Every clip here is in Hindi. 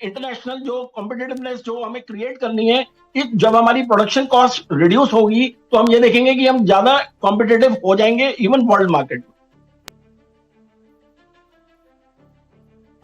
इंटरनेशनल जो कॉम्पिटिटिवनेस जो हमें क्रिएट करनी है, जब हमारी प्रोडक्शन कॉस्ट रिड्यूस होगी तो हम ये देखेंगे कि हम ज्यादा कॉम्पिटिटिव हो जाएंगे इवन वर्ल्ड मार्केट में।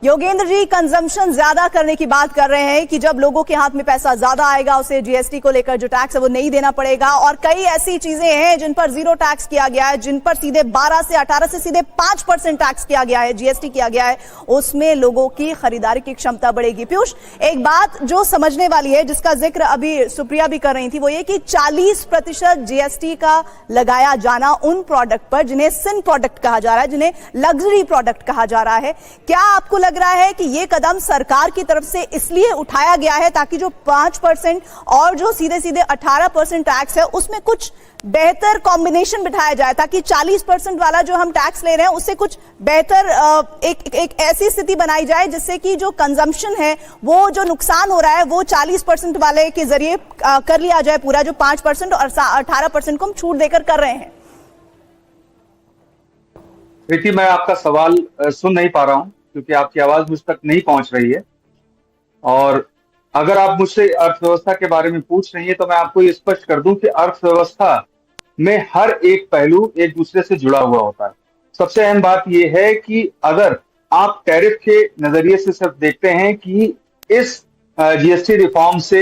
योगेंद्र जी, कंजम्पशन ज्यादा करने की बात कर रहे हैं कि जब लोगों के हाथ में पैसा ज्यादा आएगा उसे जीएसटी को लेकर जो टैक्स है वो नहीं देना पड़ेगा, और कई ऐसी चीजें हैं जिन पर जीरो टैक्स किया गया है, जिन पर सीधे 12 से 18 से सीधे 5% टैक्स किया गया है, जीएसटी किया गया है, उसमें लोगों की खरीदारी की क्षमता बढ़ेगी। पीयूष, एक बात जो समझने वाली है जिसका जिक्र अभी सुप्रिया भी कर रही थी, वो ये कि 40% जीएसटी का लगाया जाना उन प्रोडक्ट पर जिन्हें सिन प्रोडक्ट कहा जा रहा है, जिन्हें लग्जरी प्रोडक्ट कहा जा रहा है। क्या आपको लग रहा है कि यह कदम सरकार की तरफ से इसलिए उठाया गया है ताकि जो 5% और जो सीधे सीधे 18% टैक्स है उसमें कुछ बेहतर कॉम्बिनेशन बिठाया जाए, ताकि 40% वाला जो हम टैक्स ले रहे हैं उससे कुछ बेहतर एक ऐसी स्थिति बनाई जाए जिससे कि जो कंजम्पशन है, वो जो नुकसान हो रहा है वो 40% वाले के जरिए कर लिया जाए पूरा, जो 5% और 18% को हम छूट देकर कर रहे हैं। प्रीति, मैं आपका सवाल सुन नहीं पा रहा हूं क्योंकि आपकी आवाज मुझ तक नहीं पहुंच रही है, और अगर आप मुझसे अर्थव्यवस्था के बारे में पूछ रही है तो मैं आपको ये स्पष्ट कर दूं कि अर्थव्यवस्था में हर एक पहलू एक दूसरे से जुड़ा हुआ होता है। सबसे अहम बात यह है कि अगर आप टैरिफ के नजरिए से सिर्फ देखते हैं कि इस जीएसटी रिफॉर्म से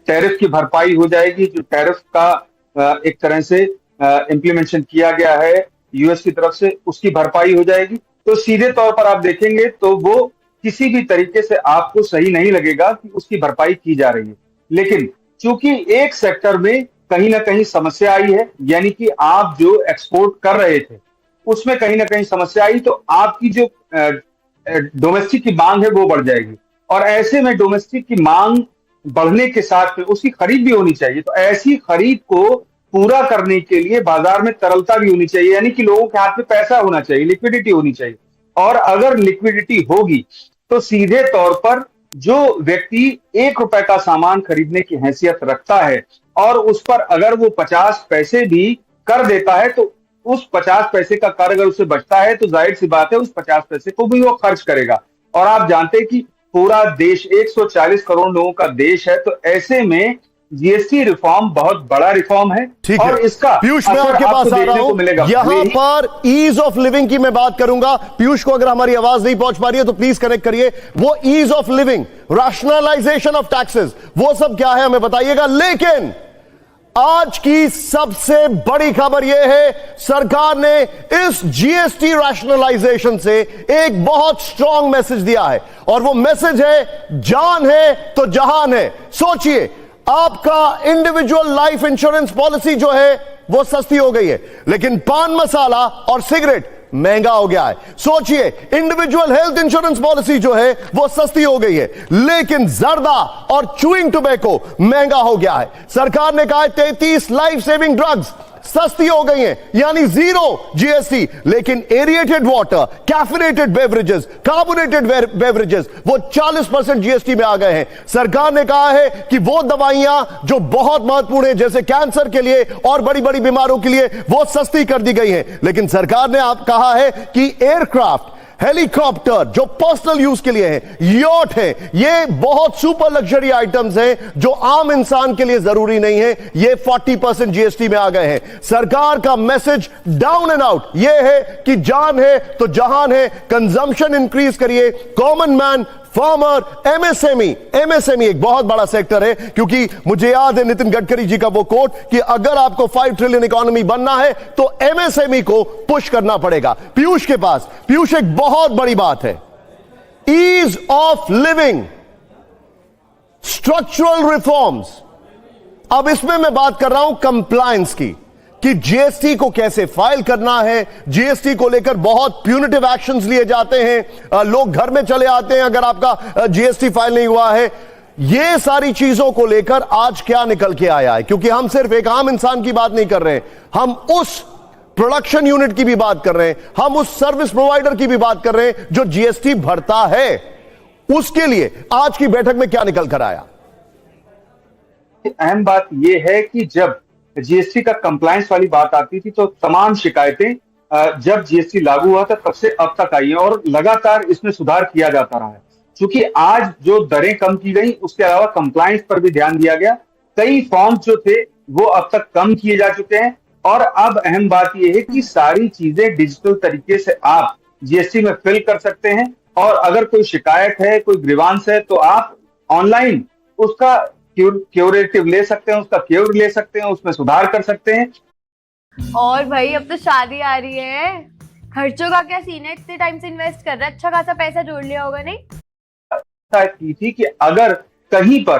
टैरिफ की भरपाई हो जाएगी, जो टैरिफ का एक तरह से इम्प्लीमेंटेशन किया गया है यूएस की तरफ से, उसकी भरपाई हो जाएगी, तो सीधे तौर पर आप देखेंगे तो वो किसी भी तरीके से आपको सही नहीं लगेगा कि उसकी भरपाई की जा रही है। लेकिन चूंकि एक सेक्टर में कहीं ना कहीं समस्या आई है, यानी कि आप जो एक्सपोर्ट कर रहे थे उसमें कहीं ना कहीं समस्या आई, तो आपकी जो डोमेस्टिक की मांग है वो बढ़ जाएगी, और ऐसे में डोमेस्टिक की मांग बढ़ने के साथ में उसकी खरीद भी होनी चाहिए। तो ऐसी खरीद को पूरा करने के लिए बाजार में तरलता भी होनी चाहिए, यानी कि लोगों के हाथ में पैसा होना चाहिए, लिक्विडिटी होनी चाहिए। और अगर लिक्विडिटी होगी तो सीधे तौर पर जो व्यक्ति ₹1 का सामान खरीदने की हैसियत रखता है और उस पर अगर वो 50 पैसे भी कर देता है, तो उस 50 पैसे का कर अगर उसे बचता है तो जाहिर सी बात है उस 50 पैसे को भी वो खर्च करेगा। और आप जानते हैं कि पूरा देश 140 करोड़ लोगों का देश है, तो ऐसे में जीएसटी रिफॉर्म बहुत बड़ा रिफॉर्म है। और इसका पीयूष, मैं आपके पास आ रहा हूं, यहां पर ईज ऑफ लिविंग की मैं बात करूंगा। पीयूष को अगर हमारी आवाज नहीं पहुंच पा रही है तो प्लीज कनेक्ट करिए। वो ease of living, rationalisation of taxes, वो सब क्या है हमें बताइएगा। लेकिन आज की सबसे बड़ी खबर यह है, सरकार ने इस जीएसटी रैशनलाइजेशन से एक बहुत स्ट्रॉन्ग मैसेज दिया है, और वो मैसेज है जान है तो जहान है। सोचिए, आपका इंडिविजुअल लाइफ इंश्योरेंस पॉलिसी जो है वो सस्ती हो गई है, लेकिन पान मसाला और सिगरेट महंगा हो गया है। सोचिए, इंडिविजुअल हेल्थ इंश्योरेंस पॉलिसी जो है वो सस्ती हो गई है, लेकिन जर्दा और च्यूइंग टोबैको महंगा हो गया है। सरकार ने कहा है 33 लाइफ सेविंग ड्रग्स सस्ती हो गई हैं, यानी 0 जीएसटी, लेकिन aerated water, caffeinated beverages, carbonated beverages वो 40% जीएसटी में आ गए हैं। सरकार ने कहा है कि वो दवाइयां जो बहुत महत्वपूर्ण है, जैसे कैंसर के लिए और बड़ी बड़ी बीमारों के लिए, वो सस्ती कर दी गई हैं। लेकिन सरकार ने आप कहा है कि एयरक्राफ्ट, हेलीकॉप्टर जो पर्सनल यूज के लिए है, यॉट है, ये बहुत सुपर लग्जरी आइटम्स हैं जो आम इंसान के लिए जरूरी नहीं है, ये 40% जीएसटी में आ गए हैं। सरकार का मैसेज डाउन एंड आउट ये है कि जान है तो जहान है, कंजम्पशन इंक्रीज करिए। कॉमन मैन, फार्मर, एमएसएमई एक बहुत बड़ा सेक्टर है, क्योंकि मुझे याद है नितिन गडकरी जी का वो कोट कि अगर आपको 5 ट्रिलियन इकोनॉमी बनना है तो एमएसएमई को पुश करना पड़ेगा। पीयूष के पास, पीयूष एक बहुत बड़ी बात है, ease of living, structural reforms. अब इसमें मैं बात कर रहा हूं कंप्लायंस की, कि जीएसटी को कैसे फाइल करना है। जीएसटी को लेकर बहुत प्यूनिटिव एक्शंस लिए जाते हैं, लोग घर में चले आते हैं अगर आपका जीएसटी फाइल नहीं हुआ है। ये सारी चीजों को लेकर आज क्या निकल के आया है, क्योंकि हम सिर्फ एक आम इंसान की बात नहीं कर रहे हैं, हम उस प्रोडक्शन यूनिट की भी बात कर रहे हैं, हम उस सर्विस प्रोवाइडर की भी बात कर रहे हैं जो जीएसटी भरता है। उसके लिए आज की बैठक में क्या निकल कर आया? अहम बात यह है कि जब जीएसटी का कंप्लायंस वाली बात आती थी तो तमाम शिकायतें जब जीएसटी लागू हुआ था तब से अब तक आई है, और लगातार इसमें सुधार किया जाता रहा है। चूंकि आज जो दरें कम की गई, उसके अलावा कंप्लायंस पर भी ध्यान दिया गया। कई फॉर्म्स जो थे वो अब तक कम किए जा चुके हैं, और अब अहम बात यह है कि सारी चीजें डिजिटल तरीके से आप जीएसटी में फिल कर सकते हैं, और अगर कोई शिकायत है, कोई ग्रीवांस है, तो आप ऑनलाइन उसका क्यूरेटिव ले सकते हैं, उसका क्योर ले सकते हैं, उसमें सुधार कर सकते हैं। और भाई अब तो शादी आ रही है, खर्चों का क्या सीन है? इतने टाइम से इन्वेस्ट कर रहा है, अच्छा खासा पैसा जोड़ लिया होगा नहीं? की थी कि अगर कहीं पर